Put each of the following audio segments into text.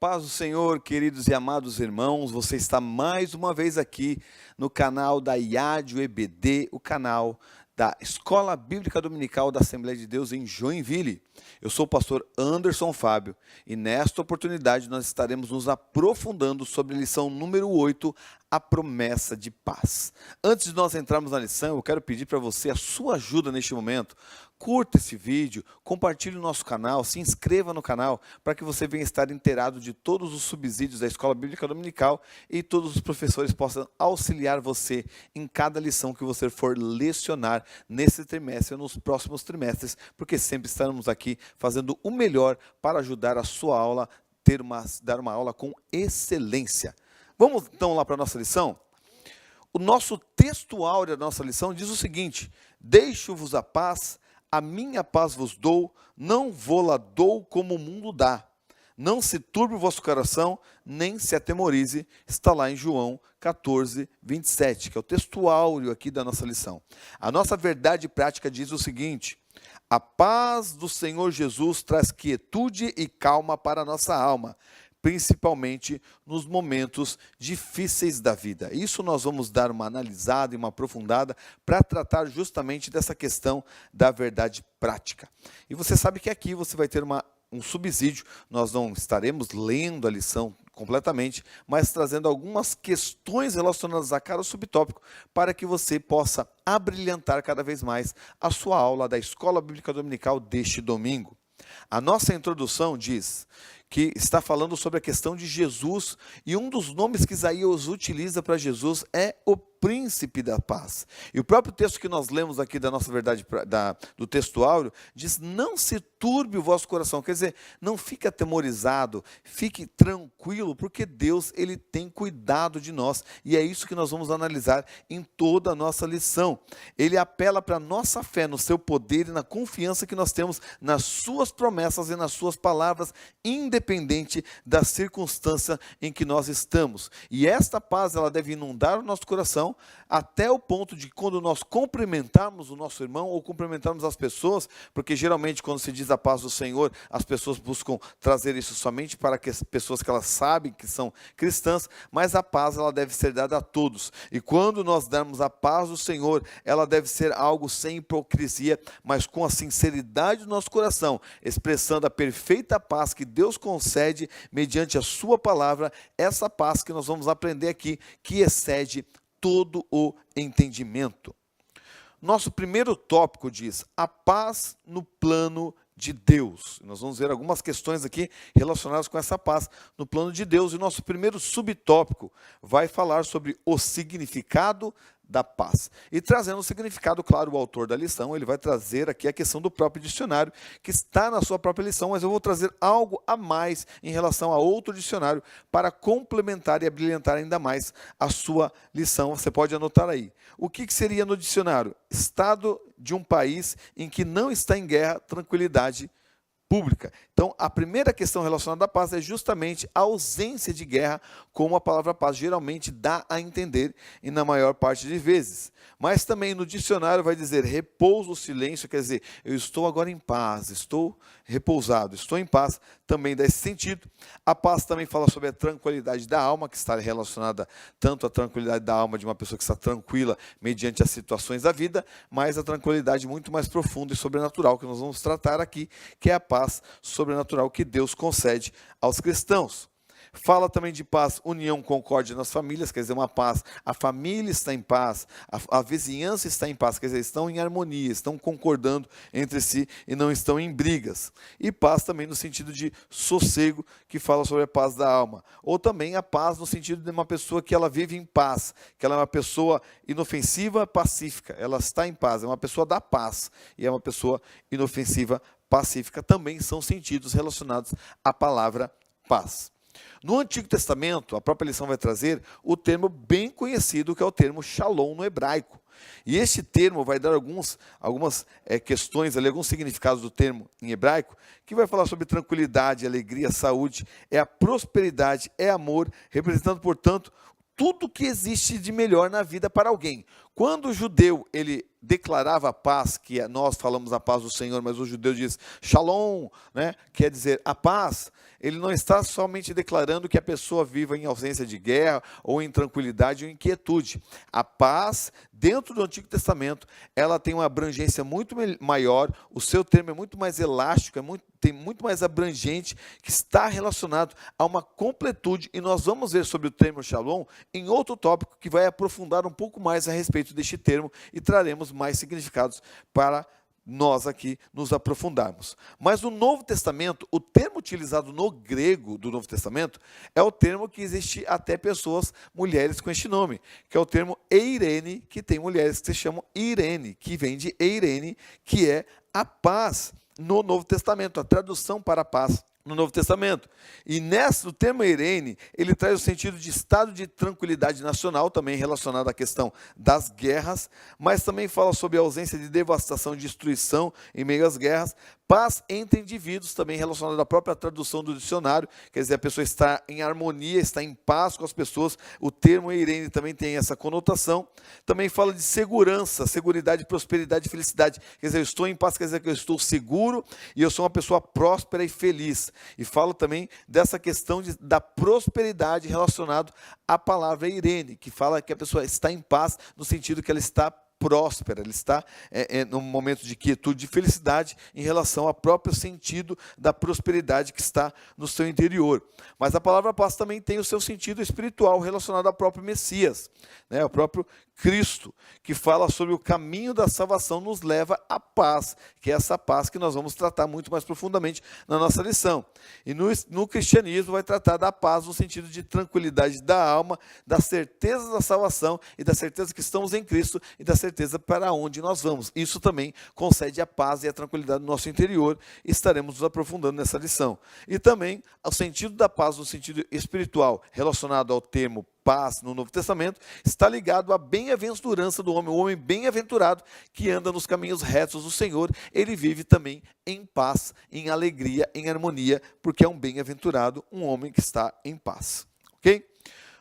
paz do Senhor, queridos e amados irmãos, você está mais uma vez aqui no canal da IADIO EBD, o canal da Escola Bíblica Dominical da Assembleia de Deus em Joinville. Eu sou o pastor Anderson Fábio e nesta oportunidade nós estaremos nos aprofundando sobre a lição número 8, a promessa de paz. Antes de nós entrarmos na lição, eu quero pedir para você a sua ajuda neste momento. Curta esse vídeo, compartilhe o nosso canal, se inscreva no canal para que você venha estar inteirado de todos os subsídios da Escola Bíblica Dominical e todos os professores possam auxiliar você em cada lição que você for lecionar nesse trimestre ou nos próximos trimestres, porque sempre estaremos aqui fazendo o melhor para ajudar a sua aula dar uma aula com excelência. Vamos então lá para a nossa lição? O nosso texto áureo da nossa lição diz o seguinte: deixo-vos a paz, a minha paz vos dou, não vou-la dou como o mundo dá. Não se turbe o vosso coração, nem se atemorize. Está lá em João 14, 27, que é o texto áureo aqui da nossa lição. A nossa verdade prática diz o seguinte: a paz do Senhor Jesus traz quietude e calma para a nossa alma, principalmente nos momentos difíceis da vida. Isso nós vamos dar uma analisada e uma aprofundada para tratar justamente dessa questão da verdade prática. E você sabe que aqui você vai ter um subsídio, nós não estaremos lendo a lição completamente, mas trazendo algumas questões relacionadas a cada subtópico para que você possa abrilhantar cada vez mais a sua aula da Escola Bíblica Dominical deste domingo. A nossa introdução diz que está falando sobre a questão de Jesus, e um dos nomes que Isaías utiliza para Jesus é o príncipe da paz. E o próprio texto que nós lemos aqui da nossa verdade, do texto áureo, diz: não se turbe o vosso coração, quer dizer, não fique atemorizado, fique tranquilo, porque Deus ele tem cuidado de nós, e é isso que nós vamos analisar em toda a nossa lição. Ele apela para a nossa fé no seu poder e na confiança que nós temos nas suas promessas e nas suas palavras, independente da circunstância em que nós estamos. E esta paz ela deve inundar o nosso coração até o ponto de, quando nós cumprimentarmos o nosso irmão ou cumprimentarmos as pessoas, porque geralmente quando se diz a paz do Senhor, as pessoas buscam trazer isso somente para que as pessoas que elas sabem que são cristãs, mas a paz ela deve ser dada a todos. E quando nós darmos a paz do Senhor, ela deve ser algo sem hipocrisia, mas com a sinceridade do nosso coração, expressando a perfeita paz que Deus concede mediante a sua palavra, essa paz que nós vamos aprender aqui, que excede todo o entendimento. Nosso primeiro tópico diz: a paz no plano de Deus. Nós vamos ver algumas questões aqui relacionadas com essa paz no plano de Deus, e nosso primeiro subtópico vai falar sobre o significado da paz. E trazendo o significado, claro, o autor da lição, ele vai trazer aqui a questão do próprio dicionário, que está na sua própria lição, mas eu vou trazer algo a mais em relação a outro dicionário, para complementar e abrilhantar ainda mais a sua lição. Você pode anotar aí. O que seria no dicionário? Estado de um país em que não está em guerra, tranquilidade pública. Então, a primeira questão relacionada à paz é justamente a ausência de guerra, como a palavra paz geralmente dá a entender, e na maior parte de vezes. Mas também no dicionário vai dizer repouso, silêncio, quer dizer, eu estou agora em paz, estou repousado, estou em paz, também dá esse sentido. A paz também fala sobre a tranquilidade da alma, que está relacionada tanto à tranquilidade da alma de uma pessoa que está tranquila mediante as situações da vida, mas a tranquilidade muito mais profunda e sobrenatural que nós vamos tratar aqui, que é a paz sobrenatural que Deus concede aos cristãos. Fala também de paz, união, concórdia nas famílias, quer dizer, uma paz, a família está em paz, a vizinhança está em paz, quer dizer, estão em harmonia, estão concordando entre si e não estão em brigas. E paz também no sentido de sossego, que fala sobre a paz da alma. Ou também a paz no sentido de uma pessoa que ela vive em paz, que ela é uma pessoa inofensiva, pacífica, ela está em paz, é uma pessoa da paz, e é uma pessoa inofensiva, pacífica, também são sentidos relacionados à palavra paz. No Antigo Testamento, a própria lição vai trazer o termo bem conhecido, que é o termo shalom no hebraico. E este termo vai dar algumas questões, ali, alguns significados do termo em hebraico, que vai falar sobre tranquilidade, alegria, saúde, é a prosperidade, é amor, representando, portanto, tudo que existe de melhor na vida para alguém. Quando o judeu ele declarava a paz, que nós falamos a paz do Senhor, mas o judeu diz shalom, né? Quer dizer a paz, ele não está somente declarando que a pessoa viva em ausência de guerra, ou em tranquilidade ou inquietude. A paz, dentro do Antigo Testamento, ela tem uma abrangência muito maior, o seu termo é muito mais elástico, tem muito mais abrangente, que está relacionado a uma completude, e nós vamos ver sobre o termo Shalom em outro tópico que vai aprofundar um pouco mais a respeito deste termo e traremos mais significados para nós aqui nos aprofundarmos. Mas no Novo Testamento, o termo utilizado no grego do Novo Testamento é o termo que existe até pessoas, mulheres com este nome, que é o termo eirene, que tem mulheres que se chamam Irene, que vem de eirene, que é a paz no Novo Testamento, a tradução para a paz no Novo Testamento. E o termo eirene, ele traz o sentido de estado de tranquilidade nacional, também relacionado à questão das guerras, mas também fala sobre a ausência de devastação e destruição em meio às guerras, paz entre indivíduos, também relacionado à própria tradução do dicionário, quer dizer, a pessoa está em harmonia, está em paz com as pessoas, o termo eirene também tem essa conotação, também fala de segurança, seguridade, prosperidade e felicidade, quer dizer, eu estou em paz, quer dizer que eu estou seguro e eu sou uma pessoa próspera e feliz, e falo também dessa questão da prosperidade relacionado à palavra eirene, que fala que a pessoa está em paz, no sentido que ela está próspera, ele está num momento de quietude, de felicidade em relação ao próprio sentido da prosperidade que está no seu interior. Mas a palavra paz também tem o seu sentido espiritual relacionado ao próprio Messias, né, ao próprio Cristo, que fala sobre o caminho da salvação nos leva à paz, que é essa paz que nós vamos tratar muito mais profundamente na nossa lição. E no cristianismo vai tratar da paz no sentido de tranquilidade da alma, da certeza da salvação e da certeza que estamos em Cristo e da certeza para onde nós vamos. Isso também concede a paz e a tranquilidade no nosso interior, e estaremos nos aprofundando nessa lição. E também o sentido da paz no sentido espiritual, relacionado ao termo paz no Novo Testamento, está ligado à bem-aventurança do homem, o homem bem-aventurado que anda nos caminhos retos do Senhor, ele vive também em paz, em alegria, em harmonia, porque é um bem-aventurado, um homem que está em paz. Ok?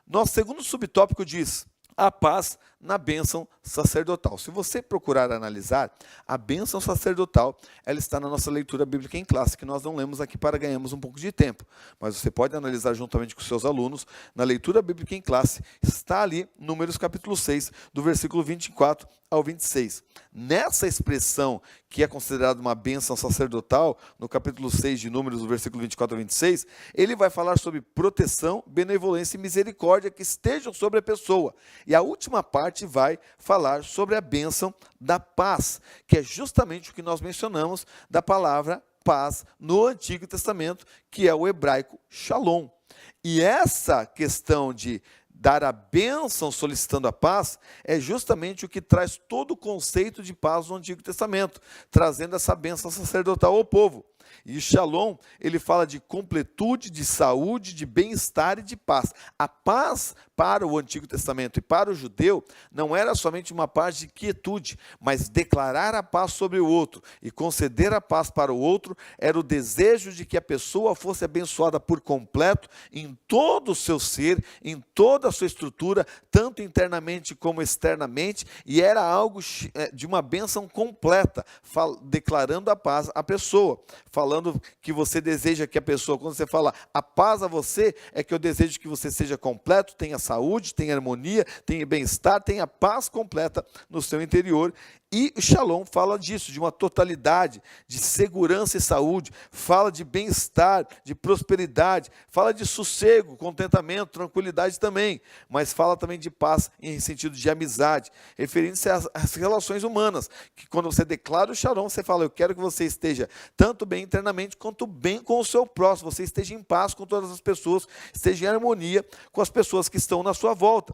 Nosso segundo subtópico diz: a paz na bênção sacerdotal. Se você procurar analisar, a bênção sacerdotal, ela está na nossa leitura bíblica em classe, que nós não lemos aqui para ganharmos um pouco de tempo, mas você pode analisar juntamente com seus alunos, na leitura bíblica em classe, está ali, Números capítulo 6, do versículo 24 ao 26. Nessa expressão, que é considerada uma bênção sacerdotal, no capítulo 6 de Números, do versículo 24 ao 26, ele vai falar sobre proteção, benevolência e misericórdia que estejam sobre a pessoa. E a última parte vai falar sobre a bênção da paz, que é justamente o que nós mencionamos da palavra paz no Antigo Testamento, que é o hebraico shalom. E essa questão de dar a bênção solicitando a paz é justamente o que traz todo o conceito de paz no Antigo Testamento, trazendo essa bênção sacerdotal ao povo. E Shalom, ele fala de completude, de saúde, de bem-estar e de paz. A paz para o Antigo Testamento e para o judeu não era somente uma paz de quietude, mas declarar a paz sobre o outro e conceder a paz para o outro era o desejo de que a pessoa fosse abençoada por completo em todo o seu ser, em toda a sua estrutura, tanto internamente como externamente, e era algo de uma bênção completa, declarando a paz à pessoa, falando que você deseja que a pessoa, quando você fala a paz a você, é que eu desejo que você seja completo, tenha saúde, tenha harmonia, tenha bem-estar, tenha paz completa no seu interior. E o Shalom fala disso, de uma totalidade, de segurança e saúde, fala de bem-estar, de prosperidade, fala de sossego, contentamento, tranquilidade também, mas fala também de paz em sentido de amizade, referindo-se às relações humanas, que quando você declara o Shalom, você fala, eu quero que você esteja tanto bem internamente, quanto bem com o seu próximo, você esteja em paz com todas as pessoas, esteja em harmonia com as pessoas que estão na sua volta.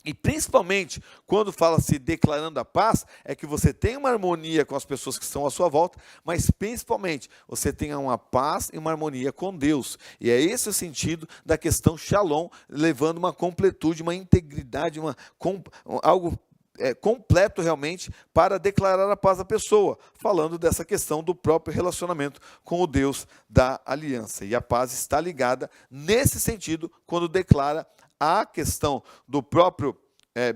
E principalmente, quando fala-se declarando a paz, é que você tem uma harmonia com as pessoas que estão à sua volta, mas principalmente, você tenha uma paz e uma harmonia com Deus. E é esse o sentido da questão Shalom, levando uma completude, uma integridade, algo completo realmente para declarar a paz à pessoa, falando dessa questão do próprio relacionamento com o Deus da aliança. E a paz está ligada nesse sentido, quando declara a questão do próprio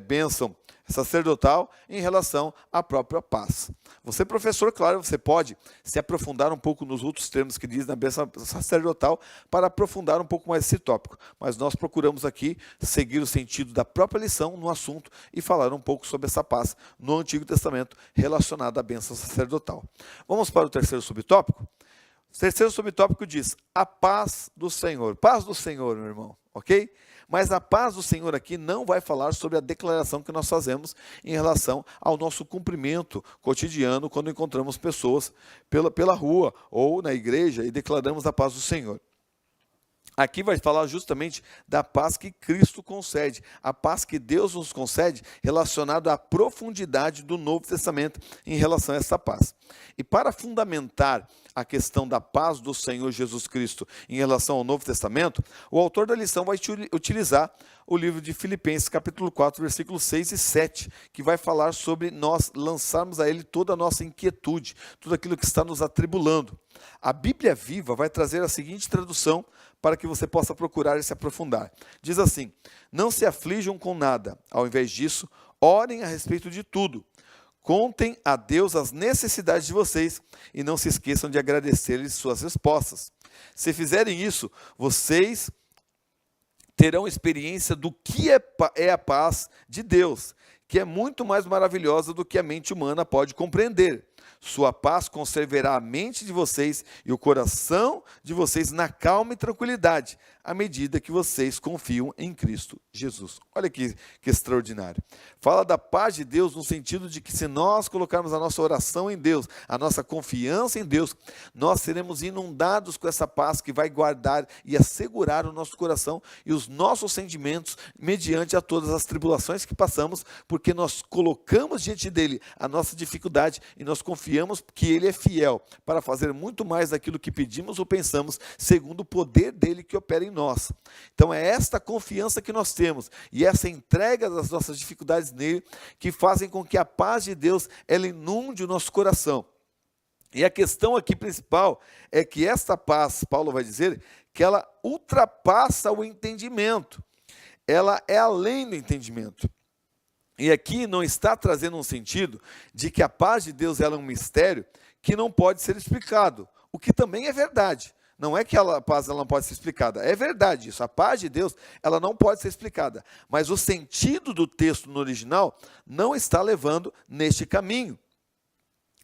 bênção sacerdotal em relação à própria paz. Você, professor, claro, você pode se aprofundar um pouco nos outros termos que diz na bênção sacerdotal para aprofundar um pouco mais esse tópico, mas nós procuramos aqui seguir o sentido da própria lição no assunto e falar um pouco sobre essa paz no Antigo Testamento relacionada à bênção sacerdotal. Vamos para o terceiro subtópico? O terceiro subtópico diz, a paz do Senhor. Paz do Senhor, meu irmão, ok? Mas a paz do Senhor aqui não vai falar sobre a declaração que nós fazemos em relação ao nosso cumprimento cotidiano quando encontramos pessoas pela rua ou na igreja e declaramos a paz do Senhor. Aqui vai falar justamente da paz que Cristo concede, a paz que Deus nos concede relacionado à profundidade do Novo Testamento em relação a essa paz. E para fundamentar a questão da paz do Senhor Jesus Cristo em relação ao Novo Testamento, o autor da lição vai utilizar o livro de Filipenses, capítulo 4, versículos 6 e 7, que vai falar sobre nós lançarmos a Ele toda a nossa inquietude, tudo aquilo que está nos atribulando. A Bíblia Viva vai trazer a seguinte tradução para que você possa procurar e se aprofundar. Diz assim, não se aflijam com nada, ao invés disso, orem a respeito de tudo. Contem a Deus as necessidades de vocês e não se esqueçam de agradecer-lhe suas respostas. Se fizerem isso, vocês terão experiência do que é a paz de Deus, que é muito mais maravilhosa do que a mente humana pode compreender. Sua paz conservará a mente de vocês e o coração de vocês na calma e tranquilidade, à medida que vocês confiam em Cristo Jesus. Olha que extraordinário. Fala da paz de Deus no sentido de que se nós colocarmos a nossa oração em Deus, a nossa confiança em Deus, nós seremos inundados com essa paz que vai guardar e assegurar o nosso coração e os nossos sentimentos mediante a todas as tribulações que passamos, porque nós colocamos diante dele a nossa dificuldade e nós confiamos que ele é fiel para fazer muito mais daquilo que pedimos ou pensamos, segundo o poder dele que opera em nós. Então é esta confiança que nós temos e essa entrega das nossas dificuldades nele que fazem com que a paz de Deus ela inunde o nosso coração. E a questão aqui principal é que esta paz, Paulo vai dizer, que ela ultrapassa o entendimento. Ela é além do entendimento. E aqui não está trazendo um sentido de que a paz de Deus ela é um mistério que não pode ser explicado, o que também é verdade. Não é que a paz ela não pode ser explicada, é verdade isso, a paz de Deus ela não pode ser explicada, mas o sentido do texto no original não está levando neste caminho.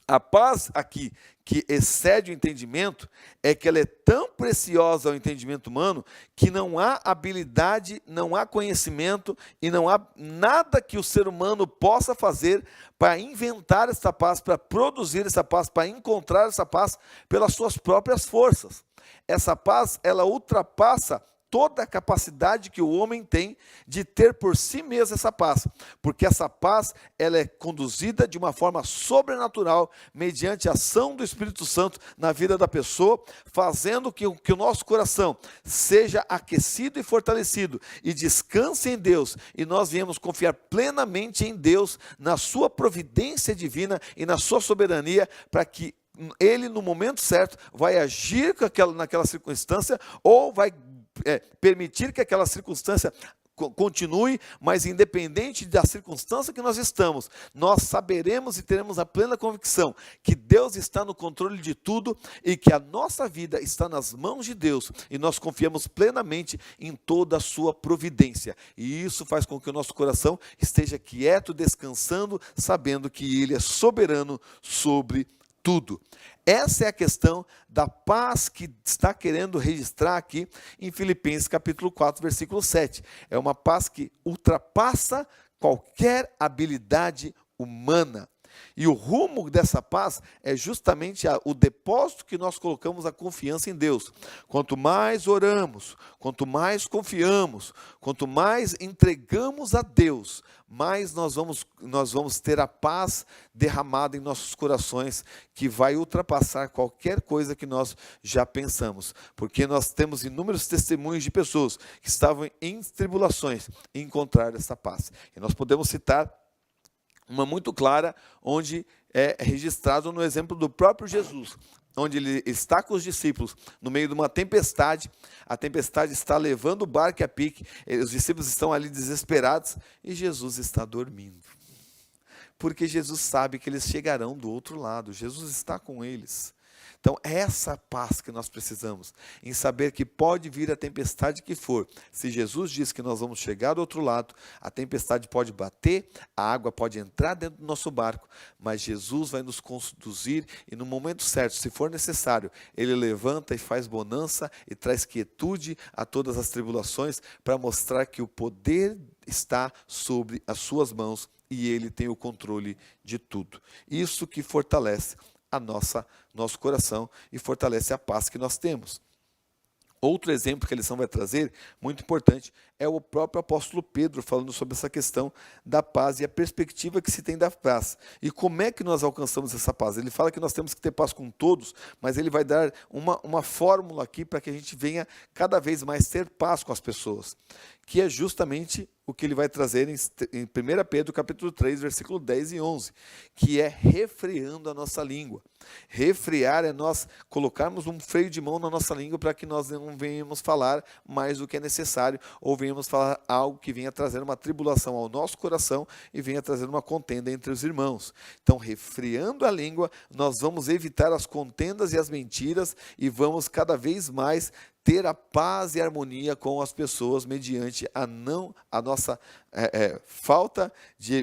A paz aqui, que excede o entendimento, é que ela é tão preciosa ao entendimento humano, que não há habilidade, não há conhecimento e não há nada que o ser humano possa fazer para inventar essa paz, para produzir essa paz, para encontrar essa paz pelas suas próprias forças. Essa paz, ela ultrapassa toda a capacidade que o homem tem de ter por si mesmo essa paz, porque essa paz ela é conduzida de uma forma sobrenatural, mediante a ação do Espírito Santo na vida da pessoa, fazendo que o nosso coração seja aquecido e fortalecido, e descanse em Deus, e nós viemos confiar plenamente em Deus, na sua providência divina e na sua soberania, para que Ele no momento certo vai agir naquela circunstância, ou vai permitir que aquela circunstância continue, mas independente da circunstância que nós estamos, nós saberemos e teremos a plena convicção que Deus está no controle de tudo e que a nossa vida está nas mãos de Deus e nós confiamos plenamente em toda a sua providência, e isso faz com que o nosso coração esteja quieto, descansando, sabendo que Ele é soberano sobre tudo. Essa é a questão da paz que está querendo registrar aqui em Filipenses capítulo 4, versículo 7. É uma paz que ultrapassa qualquer habilidade humana. E o rumo dessa paz é justamente o depósito que nós colocamos a confiança em Deus. Quanto mais oramos, quanto mais confiamos, quanto mais entregamos a Deus, mais nós vamos ter a paz derramada em nossos corações, que vai ultrapassar qualquer coisa que nós já pensamos. Porque nós temos inúmeros testemunhos de pessoas que estavam em tribulações e encontraram essa paz. E nós podemos citar uma muito clara, onde é registrado no exemplo do próprio Jesus, onde ele está com os discípulos no meio de uma tempestade, a tempestade está levando o barco a pique, os discípulos estão ali desesperados e Jesus está dormindo. porque Jesus sabe que eles chegarão do outro lado, Jesus está com eles. Então, essa paz que nós precisamos, em saber que pode vir a tempestade que for. Se Jesus diz que nós vamos chegar do outro lado, a tempestade pode bater, a água pode entrar dentro do nosso barco, mas Jesus vai nos conduzir e no momento certo, se for necessário, Ele levanta e faz bonança e traz quietude a todas as tribulações para mostrar que o poder está sobre as suas mãos e Ele tem o controle de tudo. Isso que fortalece nosso coração e fortalece a paz que nós temos. Outro exemplo que a lição vai trazer, muito importante, é o próprio apóstolo Pedro falando sobre essa questão da paz e a perspectiva que se tem da paz. E como é que nós alcançamos essa paz? Ele fala que nós temos que ter paz com todos, mas ele vai dar uma fórmula aqui para que a gente venha cada vez mais ter paz com as pessoas, que é justamente o que ele vai trazer em 1 Pedro capítulo 3, versículo 10 e 11, que é refreando a nossa língua. Refrear é nós colocarmos um freio de mão na nossa língua para que nós não venhamos falar mais do que é necessário, ou venhamos falar algo que venha trazer uma tribulação ao nosso coração e venha trazer uma contenda entre os irmãos. Então, refreando a língua, nós vamos evitar as contendas e as mentiras e vamos cada vez mais ter a paz e harmonia com as pessoas mediante a nossa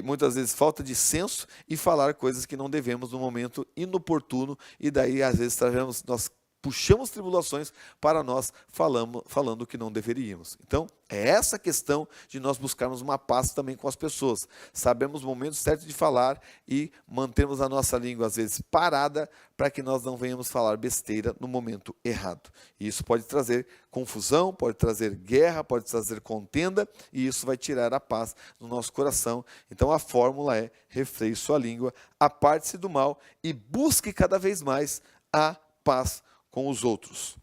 muitas vezes falta de senso e falar coisas que não devemos no momento inoportuno e daí às vezes nós puxamos tribulações para nós falando o que não deveríamos. Então, é essa questão de nós buscarmos uma paz também com as pessoas. Sabemos o momento certo de falar e mantermos a nossa língua, às vezes, parada, para que nós não venhamos falar besteira no momento errado. E isso pode trazer confusão, pode trazer guerra, pode trazer contenda, e isso vai tirar a paz do nosso coração. Então, a fórmula é: refreie sua língua, aparte-se do mal e busque cada vez mais a paz com os outros.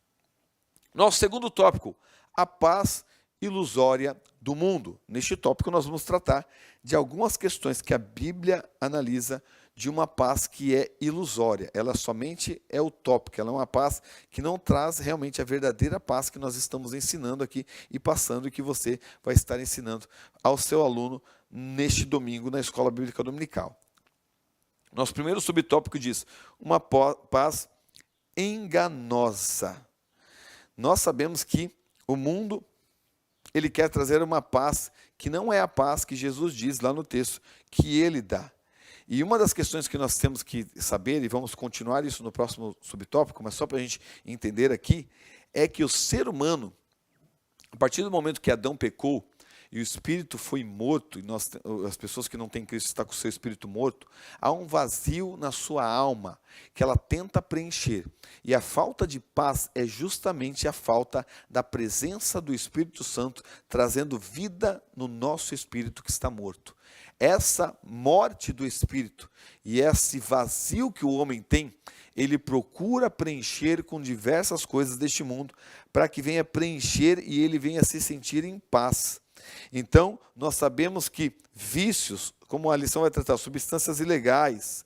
Nosso segundo tópico, a paz ilusória do mundo. Neste tópico nós vamos tratar de algumas questões que a Bíblia analisa de uma paz que é ilusória. Ela somente é utópica, ela é uma paz que não traz realmente a verdadeira paz que nós estamos ensinando aqui e passando e que você vai estar ensinando ao seu aluno neste domingo na Escola Bíblica Dominical. Nosso primeiro subtópico diz, uma paz enganosa. Nós sabemos que o mundo, ele quer trazer uma paz que não é a paz que Jesus diz lá no texto, que ele dá. E uma das questões que nós temos que saber, e vamos continuar isso no próximo subtópico, mas só para a gente entender aqui, é que o ser humano, a partir do momento que Adão pecou, e o espírito foi morto, e as pessoas que não têm Cristo estão com o seu espírito morto, há um vazio na sua alma que ela tenta preencher. E a falta de paz é justamente a falta da presença do Espírito Santo trazendo vida no nosso espírito que está morto. Essa morte do espírito e esse vazio que o homem tem, ele procura preencher com diversas coisas deste mundo, para que venha preencher e ele venha se sentir em paz. Então, nós sabemos que vícios, como a lição vai tratar, substâncias ilegais,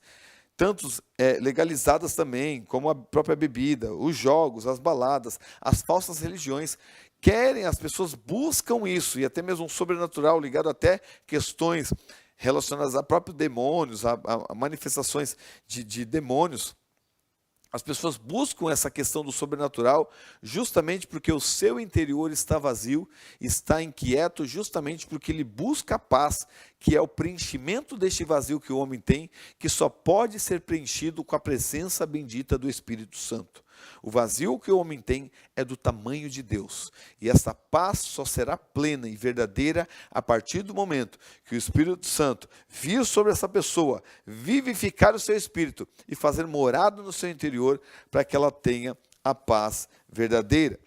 tantos legalizadas também, como a própria bebida, os jogos, as baladas, as falsas religiões, as pessoas buscam isso, e até mesmo um sobrenatural ligado até questões relacionadas a próprios demônios, a manifestações de demônios. As pessoas buscam essa questão do sobrenatural justamente porque o seu interior está vazio, está inquieto, justamente porque ele busca a paz, que é o preenchimento deste vazio que o homem tem, que só pode ser preenchido com a presença bendita do Espírito Santo. O vazio que o homem tem é do tamanho de Deus. E essa paz só será plena e verdadeira a partir do momento que o Espírito Santo vir sobre essa pessoa, vivificar o seu espírito e fazer morada no seu interior para que ela tenha a paz verdadeira.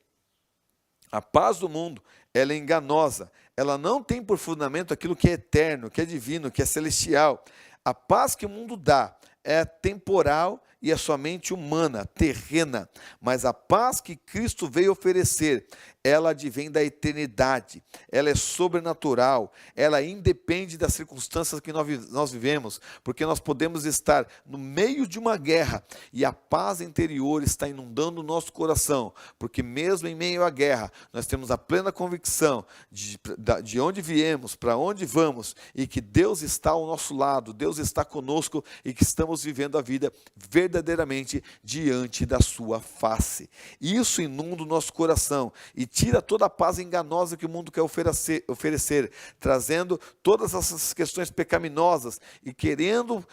A paz do mundo, ela é enganosa. Ela não tem por fundamento aquilo que é eterno, que é divino, que é celestial. A paz que o mundo dá é temporal e é somente humana, terrena, mas a paz que Cristo veio oferecer, ela advém da eternidade, ela é sobrenatural, ela independe das circunstâncias que nós vivemos, porque nós podemos estar no meio de uma guerra e a paz interior está inundando o nosso coração, porque mesmo em meio à guerra, nós temos a plena convicção de onde viemos, para onde vamos, e que Deus está ao nosso lado, Deus está conosco e que estamos vivendo a vida verdadeiramente diante da sua face. Isso inunda o nosso coração e tira toda a paz enganosa que o mundo quer oferecer, trazendo todas essas questões pecaminosas e querendo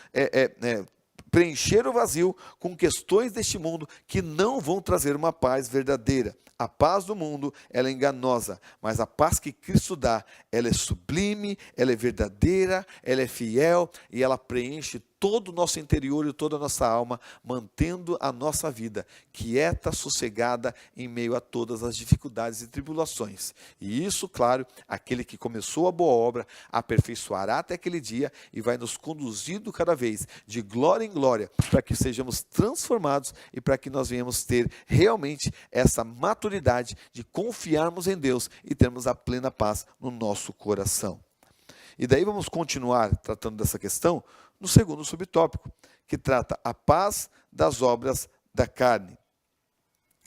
preencher o vazio com questões deste mundo que não vão trazer uma paz verdadeira. A paz do mundo, ela é enganosa, mas a paz que Cristo dá, ela é sublime, ela é verdadeira, ela é fiel e ela preenche todo o nosso interior e toda a nossa alma, mantendo a nossa vida quieta, sossegada, em meio a todas as dificuldades e tribulações. E isso, claro, aquele que começou a boa obra, aperfeiçoará até aquele dia e vai nos conduzindo cada vez de glória em glória, para que sejamos transformados e para que nós venhamos ter realmente essa maturidade de confiarmos em Deus e termos a plena paz no nosso coração. E daí vamos continuar tratando dessa questão no segundo subtópico, que trata a paz das obras da carne.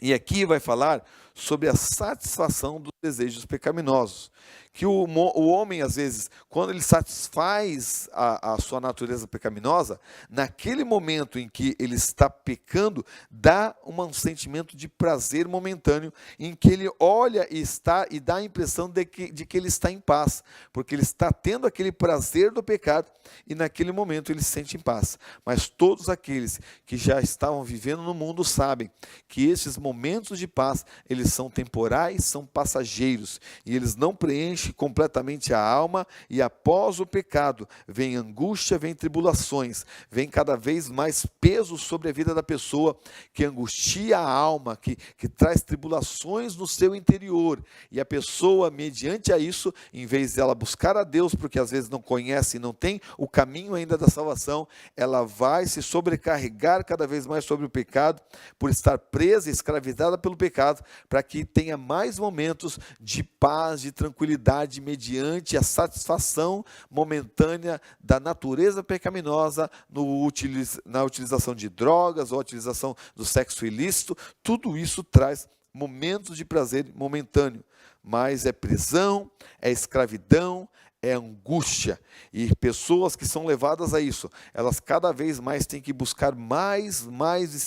E aqui vai falar sobre a satisfação dos desejos pecaminosos, que o homem, às vezes, quando ele satisfaz a sua natureza pecaminosa, naquele momento em que ele está pecando, dá um sentimento de prazer momentâneo, em que ele olha e dá a impressão de que ele está em paz, porque ele está tendo aquele prazer do pecado, e naquele momento ele se sente em paz. Mas todos aqueles que já estavam vivendo no mundo sabem que esses momentos de paz, eles são temporais, são passageiros, e eles não preenchem completamente a alma, e após o pecado, vem angústia, vem tribulações, vem cada vez mais peso sobre a vida da pessoa, que angustia a alma, que traz tribulações no seu interior, e a pessoa, mediante a isso, em vez dela buscar a Deus, porque às vezes não conhece e não tem o caminho ainda da salvação, ela vai se sobrecarregar cada vez mais sobre o pecado, por estar presa, escravizada pelo pecado, para que tenha mais momentos de paz, de tranquilidade, mediante a satisfação momentânea da natureza pecaminosa na utilização de drogas ou a utilização do sexo ilícito. Tudo isso traz momentos de prazer momentâneo, mas é prisão, é escravidão, é angústia, e pessoas que são levadas a isso, elas cada vez mais têm que buscar mais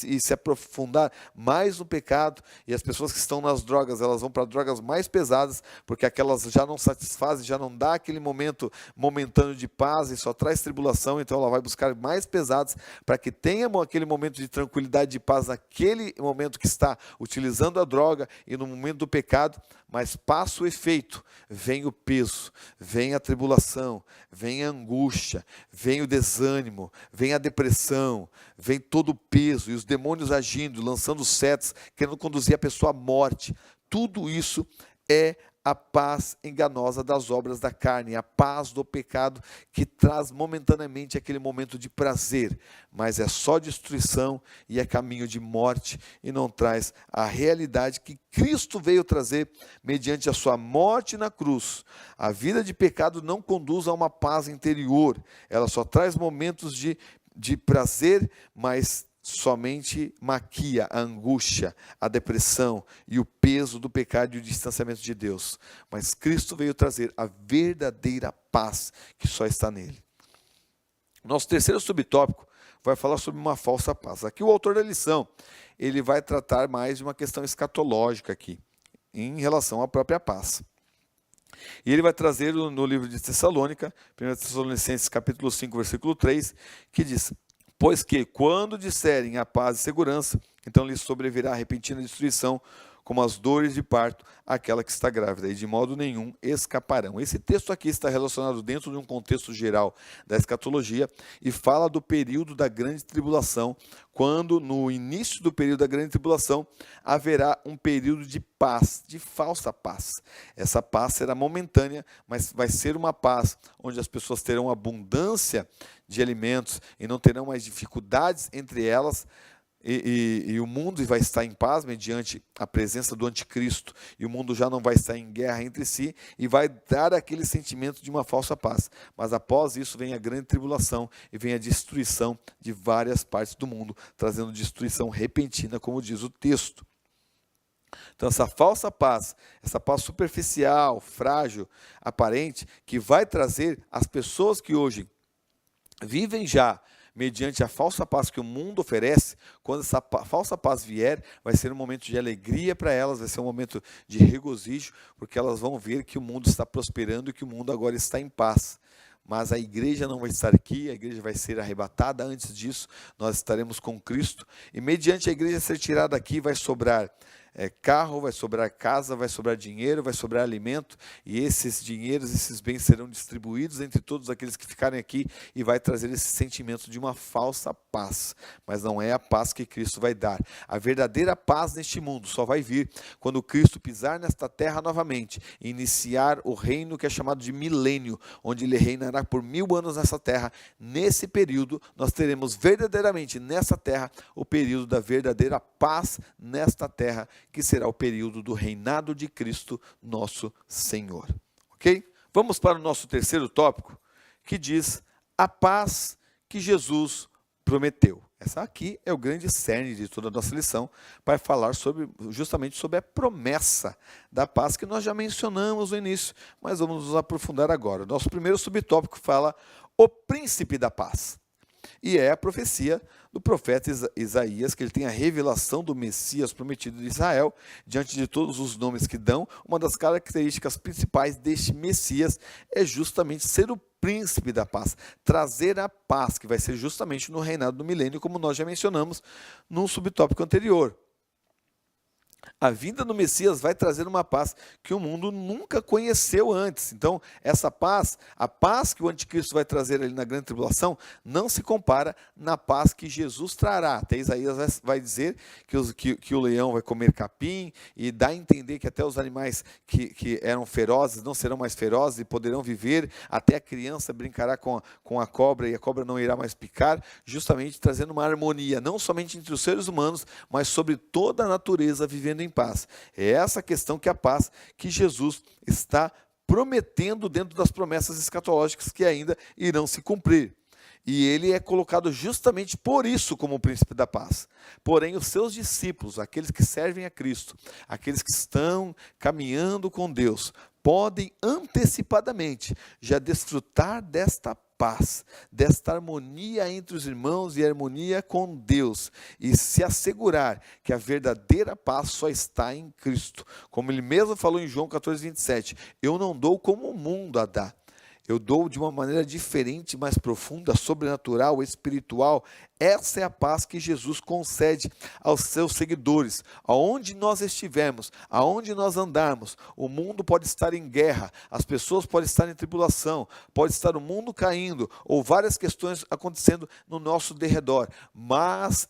e se aprofundar mais no pecado, e as pessoas que estão nas drogas, elas vão para drogas mais pesadas, porque aquelas já não satisfazem, já não dá aquele momento momentâneo de paz, e só traz tribulação, então ela vai buscar mais pesadas, para que tenha aquele momento de tranquilidade, de paz, naquele momento que está utilizando a droga, e no momento do pecado, mas passa o efeito, vem o peso, vem a tribulação, vem a angústia, vem o desânimo, vem a depressão, vem todo o peso, e os demônios agindo, lançando setas, querendo conduzir a pessoa à morte. Tudo isso é a paz enganosa das obras da carne, a paz do pecado que traz momentaneamente aquele momento de prazer, mas é só destruição e é caminho de morte, e não traz a realidade que Cristo veio trazer mediante a sua morte na cruz. A vida de pecado não conduz a uma paz interior, ela só traz momentos de prazer, mas somente maquia a angústia, a depressão e o peso do pecado e o distanciamento de Deus. Mas Cristo veio trazer a verdadeira paz que só está nele. Nosso terceiro subtópico vai falar sobre uma falsa paz. Aqui o autor da lição, ele vai tratar mais de uma questão escatológica aqui, em relação à própria paz. E ele vai trazer no livro de Tessalônica, 1 Tessalonicenses capítulo 5, versículo 3, que diz: pois que, quando disserem a paz e segurança, então lhes sobrevirá a repentina destruição, como as dores de parto àquela que está grávida, e de modo nenhum escaparão. Esse texto aqui está relacionado dentro de um contexto geral da escatologia e fala do período da grande tribulação, quando no início do período da grande tribulação haverá um período de paz, de falsa paz. Essa paz será momentânea, mas vai ser uma paz onde as pessoas terão abundância de alimentos e não terão mais dificuldades entre elas, e o mundo vai estar em paz mediante a presença do anticristo, e o mundo já não vai estar em guerra entre si, e vai dar aquele sentimento de uma falsa paz. Mas após isso vem a grande tribulação, e vem a destruição de várias partes do mundo, trazendo destruição repentina, como diz o texto. Então essa falsa paz, essa paz superficial, frágil, aparente, que vai trazer as pessoas que hoje vivem já mediante a falsa paz que o mundo oferece, quando essa falsa paz vier, vai ser um momento de alegria para elas, vai ser um momento de regozijo, porque elas vão ver que o mundo está prosperando e que o mundo agora está em paz. Mas a igreja não vai estar aqui, a igreja vai ser arrebatada. Antes disso, nós estaremos com Cristo, e mediante a igreja ser tirada daqui, vai sobrar carro, vai sobrar casa, vai sobrar dinheiro, vai sobrar alimento, e esses dinheiros, esses bens serão distribuídos entre todos aqueles que ficarem aqui, e vai trazer esse sentimento de uma falsa paz, mas não é a paz que Cristo vai dar. A verdadeira paz neste mundo só vai vir quando Cristo pisar nesta terra novamente, e iniciar o reino que é chamado de milênio, onde ele reinará por 1000 anos nessa terra. Nesse período, nós teremos verdadeiramente nessa terra o período da verdadeira paz nesta terra, que será o período do reinado de Cristo, nosso Senhor. Ok? Vamos para o nosso terceiro tópico, que diz a paz que Jesus prometeu. Essa aqui é o grande cerne de toda a nossa lição, para falar justamente sobre a promessa da paz que nós já mencionamos no início, mas vamos nos aprofundar agora. Nosso primeiro subtópico fala o príncipe da paz. E é a profecia do profeta Isaías, que ele tem a revelação do Messias prometido de Israel. Diante de todos os nomes que dão, uma das características principais deste Messias é justamente ser o príncipe da paz, trazer a paz, que vai ser justamente no reinado do milênio, como nós já mencionamos num subtópico anterior. A vinda do Messias vai trazer uma paz que o mundo nunca conheceu antes. Então, essa paz, a paz que o anticristo vai trazer ali na grande tribulação, não se compara na paz que Jesus trará. Até Isaías vai dizer que o leão vai comer capim, e dá a entender que até os animais que eram ferozes não serão mais ferozes e poderão viver, até a criança brincará com a cobra, e a cobra não irá mais picar, justamente trazendo uma harmonia, não somente entre os seres humanos, mas sobre toda a natureza vivendo em paz. É essa questão que a paz que Jesus está prometendo dentro das promessas escatológicas que ainda irão se cumprir. E ele é colocado justamente por isso como o príncipe da paz. Porém, os seus discípulos, aqueles que servem a Cristo, aqueles que estão caminhando com Deus, podem antecipadamente já desfrutar desta paz, desta harmonia entre os irmãos e harmonia com Deus, e se assegurar que a verdadeira paz só está em Cristo. Como ele mesmo falou em João 14:27, eu não dou como o mundo a dá. Eu dou de uma maneira diferente, mais profunda, sobrenatural, espiritual. Essa é a paz que Jesus concede aos seus seguidores. Aonde nós estivermos, aonde nós andarmos, o mundo pode estar em guerra, as pessoas podem estar em tribulação, pode estar o mundo caindo, ou várias questões acontecendo no nosso derredor, mas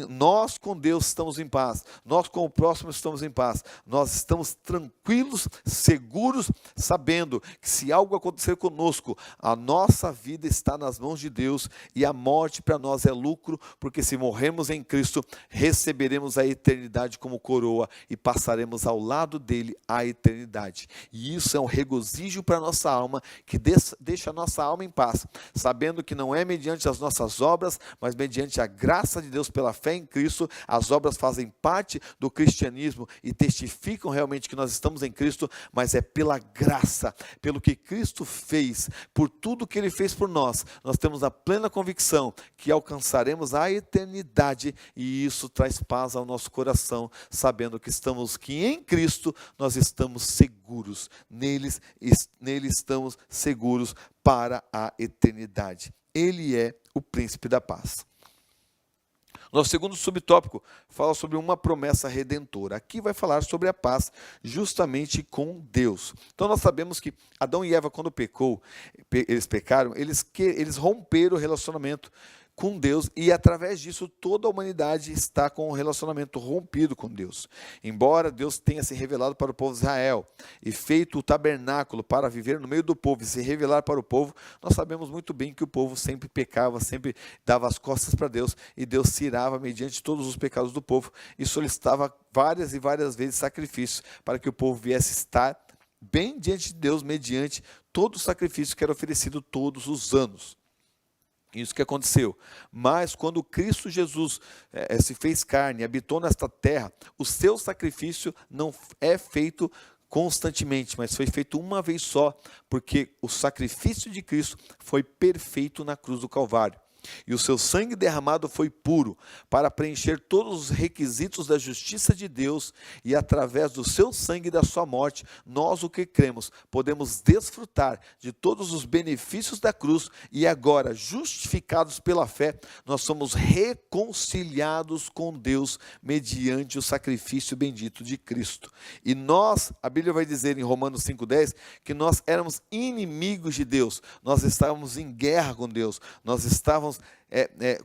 nós com Deus estamos em paz, nós com o próximo estamos em paz, nós estamos tranquilos, seguros, sabendo que se algo acontecer conosco, a nossa vida está nas mãos de Deus, e a morte para nós é lucro, porque se morremos em Cristo, receberemos a eternidade como coroa, e passaremos ao lado dele a eternidade, e isso é um regozijo para a nossa alma, que deixa a nossa alma em paz, sabendo que não é mediante as nossas obras, mas mediante a graça de Deus, pela fé em Cristo. As obras fazem parte do cristianismo e testificam realmente que nós estamos em Cristo, mas é pela graça, pelo que Cristo fez, por tudo que Ele fez por nós, nós temos a plena convicção que alcançaremos a eternidade, e isso traz paz ao nosso coração, sabendo que em Cristo nós estamos seguros, nele estamos seguros para a eternidade. Ele é o príncipe da paz. Nosso segundo subtópico fala sobre uma promessa redentora. Aqui vai falar sobre a paz justamente com Deus. Então nós sabemos que Adão e Eva, quando eles pecaram, eles romperam o relacionamento com Deus, e através disso toda a humanidade está com um relacionamento rompido com Deus. Embora Deus tenha se revelado para o povo de Israel e feito o tabernáculo para viver no meio do povo e se revelar para o povo, nós sabemos muito bem que o povo sempre pecava, sempre dava as costas para Deus, e Deus se irava mediante todos os pecados do povo e solicitava várias e várias vezes sacrifícios para que o povo viesse estar bem diante de Deus mediante todo o sacrifício que era oferecido todos os anos. Isso que aconteceu. Mas quando Cristo Jesus se fez carne, habitou nesta terra, o seu sacrifício não é feito constantemente, mas foi feito uma vez só, porque o sacrifício de Cristo foi perfeito na cruz do Calvário. E o seu sangue derramado foi puro, para preencher todos os requisitos da justiça de Deus, e através do seu sangue e da sua morte, nós, o que cremos, podemos desfrutar de todos os benefícios da cruz, e agora, justificados pela fé, nós somos reconciliados com Deus, mediante o sacrifício bendito de Cristo. E nós, a Bíblia vai dizer em Romanos 5,10, que nós éramos inimigos de Deus, nós estávamos em guerra com Deus, nós estávamos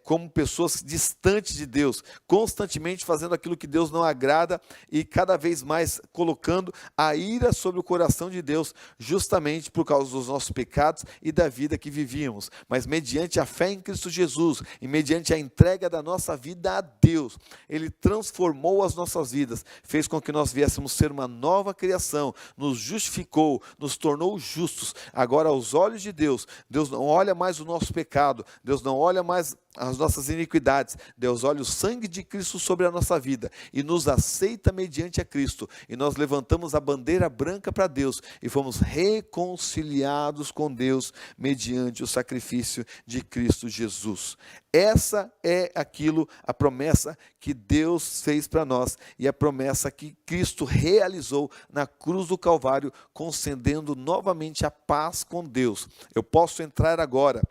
como pessoas distantes de Deus, constantemente fazendo aquilo que Deus não agrada e cada vez mais colocando a ira sobre o coração de Deus, justamente por causa dos nossos pecados e da vida que vivíamos. Mas mediante a fé em Cristo Jesus e mediante a entrega da nossa vida a Deus, Ele transformou as nossas vidas, fez com que nós viéssemos ser uma nova criação, nos justificou, nos tornou justos. Agora, aos olhos de Deus, Deus não olha mais o nosso pecado, Deus não olha mais as nossas iniquidades, Deus olha o sangue de Cristo sobre a nossa vida e nos aceita mediante a Cristo, e nós levantamos a bandeira branca para Deus e fomos reconciliados com Deus mediante o sacrifício de Cristo Jesus. Essa é a promessa que Deus fez para nós, e a promessa que Cristo realizou na cruz do Calvário, concedendo novamente a paz com Deus. Eu posso entrar agora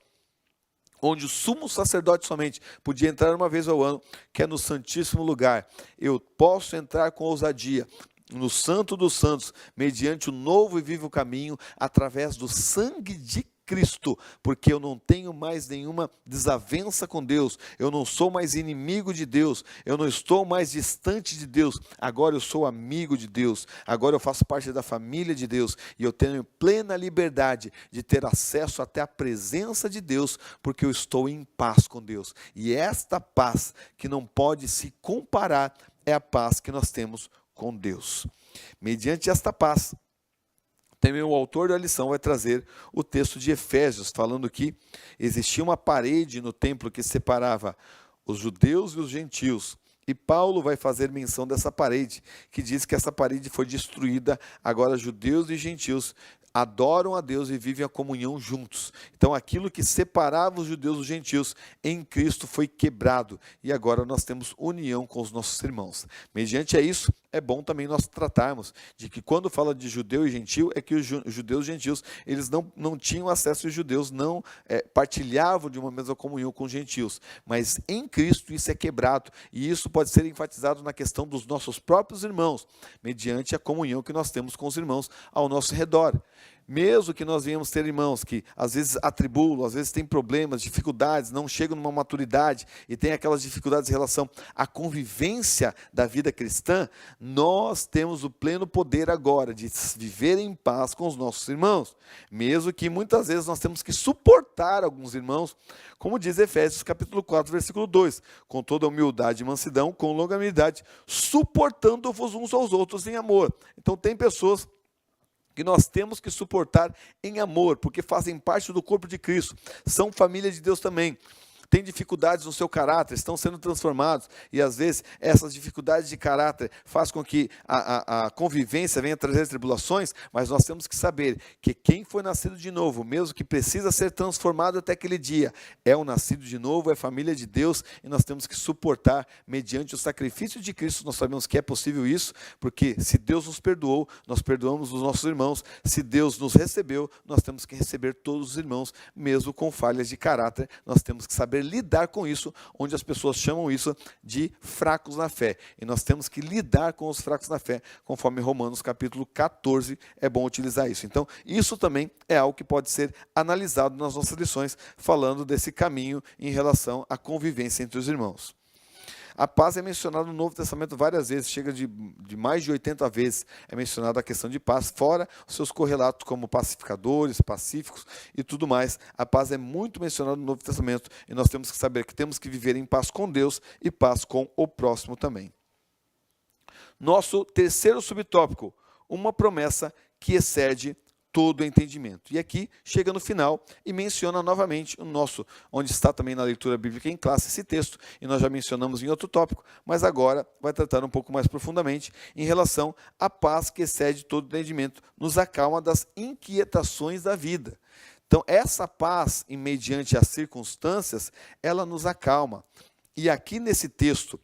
onde o sumo sacerdote somente podia entrar uma vez ao ano, que é no Santíssimo Lugar. Eu posso entrar com ousadia no Santo dos Santos, mediante o novo e vivo caminho, através do sangue de Cristo, porque eu não tenho mais nenhuma desavença com Deus, eu não sou mais inimigo de Deus, eu não estou mais distante de Deus, agora eu sou amigo de Deus, agora eu faço parte da família de Deus, e eu tenho plena liberdade de ter acesso até a presença de Deus, porque eu estou em paz com Deus, e esta paz que não pode se comparar é a paz que nós temos com Deus. Mediante esta paz, também o autor da lição vai trazer o texto de Efésios, falando que existia uma parede no templo que separava os judeus e os gentios. E Paulo vai fazer menção dessa parede, que diz que essa parede foi destruída, agora judeus e gentios adoram a Deus e vivem a comunhão juntos. Então aquilo que separava os judeus dos gentios em Cristo foi quebrado, e agora nós temos união com os nossos irmãos. Mediante a isso, é bom também nós tratarmos de que quando fala de judeu e gentio, é que os judeus e gentios, eles não tinham acesso, os judeus não partilhavam de uma mesma comunhão com os gentios, mas em Cristo isso é quebrado, e isso pode ser enfatizado na questão dos nossos próprios irmãos, mediante a comunhão que nós temos com os irmãos ao nosso redor. Mesmo que nós venhamos ter irmãos que às vezes atribulam, às vezes têm problemas, dificuldades, não chegam numa maturidade e tem aquelas dificuldades em relação à convivência da vida cristã, nós temos o pleno poder agora de viver em paz com os nossos irmãos, mesmo que muitas vezes nós temos que suportar alguns irmãos, como diz Efésios capítulo 4, versículo 2, com toda humildade e mansidão, com longanimidade, suportando-vos uns aos outros em amor. Então tem pessoas que nós temos que suportar em amor, porque fazem parte do corpo de Cristo, são família de Deus também, têm dificuldades no seu caráter, estão sendo transformados, e às vezes essas dificuldades de caráter fazem com que a convivência venha trazer tribulações, mas nós temos que saber que quem foi nascido de novo, mesmo que precisa ser transformado até aquele dia, é um nascido de novo, é família de Deus, e nós temos que suportar mediante o sacrifício de Cristo. Nós sabemos que é possível isso, porque se Deus nos perdoou, nós perdoamos os nossos irmãos, se Deus nos recebeu, nós temos que receber todos os irmãos, mesmo com falhas de caráter, nós temos que saber saber lidar com isso, onde as pessoas chamam isso de fracos na fé. E nós temos que lidar com os fracos na fé, conforme Romanos capítulo 14, é bom utilizar isso. Então, isso também é algo que pode ser analisado nas nossas lições, falando desse caminho em relação à convivência entre os irmãos. A paz é mencionada no Novo Testamento várias vezes, chega de mais de 80 vezes é mencionada a questão de paz, fora os seus correlatos como pacificadores, pacíficos e tudo mais. A paz é muito mencionada no Novo Testamento e nós temos que saber que temos que viver em paz com Deus e paz com o próximo também. Nosso terceiro subtópico, uma promessa que excede todo o entendimento. E aqui chega no final e menciona novamente o nosso, onde está também na leitura bíblica em classe esse texto, e nós já mencionamos em outro tópico, mas agora vai tratar um pouco mais profundamente em relação à paz que excede todo o entendimento, nos acalma das inquietações da vida. Então, essa paz, mediante as circunstâncias, ela nos acalma. E aqui nesse texto,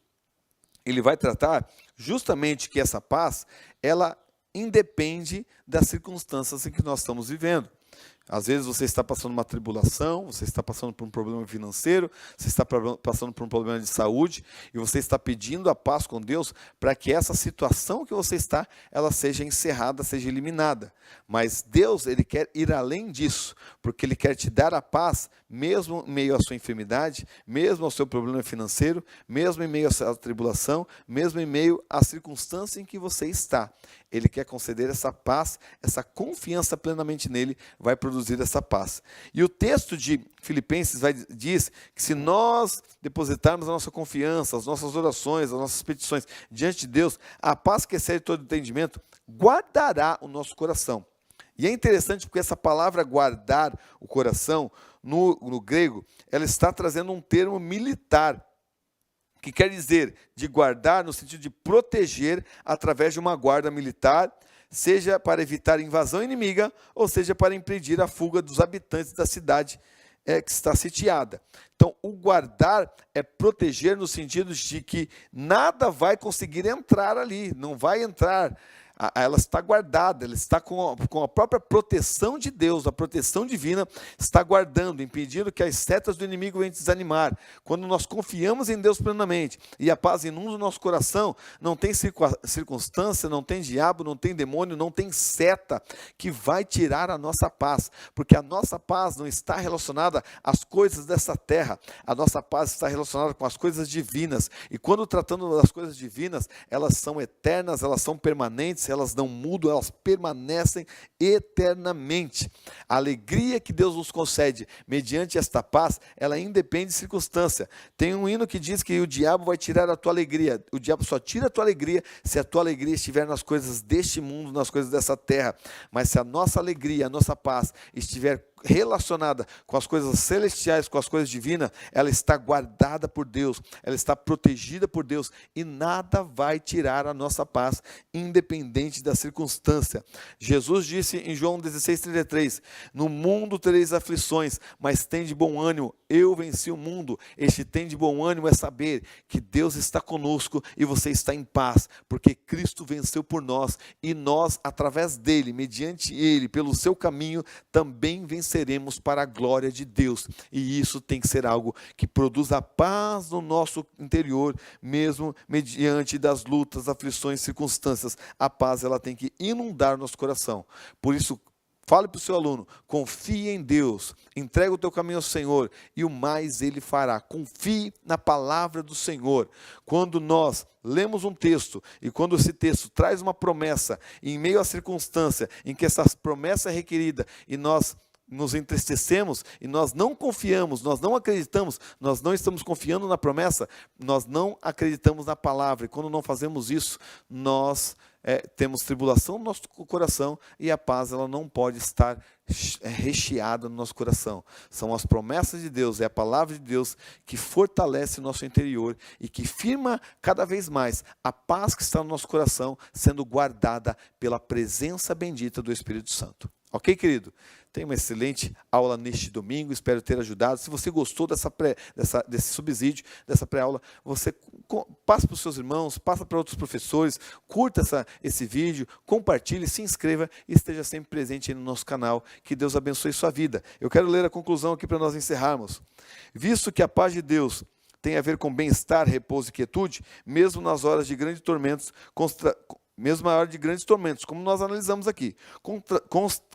ele vai tratar justamente que essa paz, ela independe das circunstâncias em que nós estamos vivendo. Às vezes você está passando uma tribulação, você está passando por um problema financeiro, você está passando por um problema de saúde, e você está pedindo a paz com Deus para que essa situação que você está, ela seja encerrada, seja eliminada. Mas Deus, Ele quer ir além disso, porque Ele quer te dar a paz, mesmo em meio à sua enfermidade, mesmo ao seu problema financeiro, mesmo em meio à sua tribulação, mesmo em meio à circunstância em que você está. Ele quer conceder essa paz, essa confiança plenamente nele, vai produzir essa paz. E o texto de Filipenses diz que se nós depositarmos a nossa confiança, as nossas orações, as nossas petições diante de Deus, a paz que excede todo entendimento guardará o nosso coração. E é interessante porque essa palavra guardar o coração, no grego, ela está trazendo um termo militar, que quer dizer de guardar no sentido de proteger através de uma guarda militar, seja para evitar invasão inimiga, ou seja para impedir a fuga dos habitantes da cidade que está sitiada. Então, o guardar é proteger no sentido de que nada vai conseguir entrar ali, não vai entrar. Ela está guardada, ela está com a própria proteção de Deus, a proteção divina está guardando, impedindo que as setas do inimigo venham desanimar. Quando nós confiamos em Deus plenamente e a paz inunda o nosso coração, não tem circunstância, não tem diabo, não tem demônio, não tem seta que vai tirar a nossa paz, porque a nossa paz não está relacionada às coisas dessa terra, a nossa paz está relacionada com as coisas divinas, e quando tratando das coisas divinas, elas são eternas, elas são permanentes, elas não mudam, elas permanecem eternamente. A alegria que Deus nos concede mediante esta paz, ela independe de circunstância. Tem um hino que diz que o diabo vai tirar a tua alegria. O diabo só tira a tua alegria se a tua alegria estiver nas coisas deste mundo, nas coisas dessa terra. Mas se a nossa alegria, a nossa paz estiver relacionada com as coisas celestiais, com as coisas divinas, ela está guardada por Deus, ela está protegida por Deus, e nada vai tirar a nossa paz, independente da circunstância. Jesus disse em João 16,33, no mundo tereis aflições, mas tende bom ânimo, eu venci o mundo. Este tende bom ânimo é saber que Deus está conosco e você está em paz, porque Cristo venceu por nós, e nós, através dele, mediante ele, pelo seu caminho, também venceremos para a glória de Deus. E isso tem que ser algo que produza paz no nosso interior, mesmo mediante das lutas, aflições, circunstâncias. A paz, ela tem que inundar o nosso coração. Por isso, fale para o seu aluno, confie em Deus, entrega o teu caminho ao Senhor e o mais Ele fará. Confie na palavra do Senhor. Quando nós lemos um texto e quando esse texto traz uma promessa, em meio à circunstância em que essa promessa é requerida e nós nos entristecemos e nós não confiamos, nós não acreditamos, nós não estamos confiando na promessa, nós não acreditamos na palavra. E quando não fazemos isso, nós temos tribulação no nosso coração e a paz, ela não pode estar recheada no nosso coração. São as promessas de Deus, é a palavra de Deus que fortalece o nosso interior e que firma cada vez mais a paz que está no nosso coração, sendo guardada pela presença bendita do Espírito Santo. Ok, querido? Tenha uma excelente aula neste domingo, espero ter ajudado. Se você gostou desse subsídio, dessa pré-aula, você passa para os seus irmãos, passa para outros professores, curta esse vídeo, compartilhe, se inscreva e esteja sempre presente aí no nosso canal. Que Deus abençoe sua vida. Eu quero ler a conclusão aqui para nós encerrarmos. Visto que a paz de Deus tem a ver com bem-estar, repouso e quietude, mesmo nas horas de grandes tormentos, mesmo na hora de grandes tormentos, como nós analisamos aqui,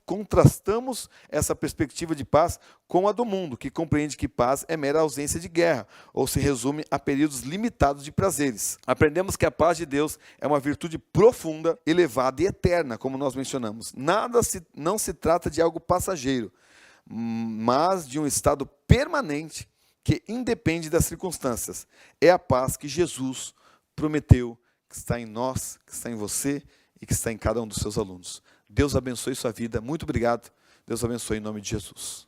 contrastamos essa perspectiva de paz com a do mundo, que compreende que paz é mera ausência de guerra, ou se resume a períodos limitados de prazeres. Aprendemos que a paz de Deus é uma virtude profunda, elevada e eterna, como nós mencionamos. Não se trata de algo passageiro, mas de um estado permanente que independe das circunstâncias. É a paz que Jesus prometeu, que está em nós, que está em você e que está em cada um dos seus alunos. Deus abençoe sua vida. Muito obrigado. Deus abençoe em nome de Jesus.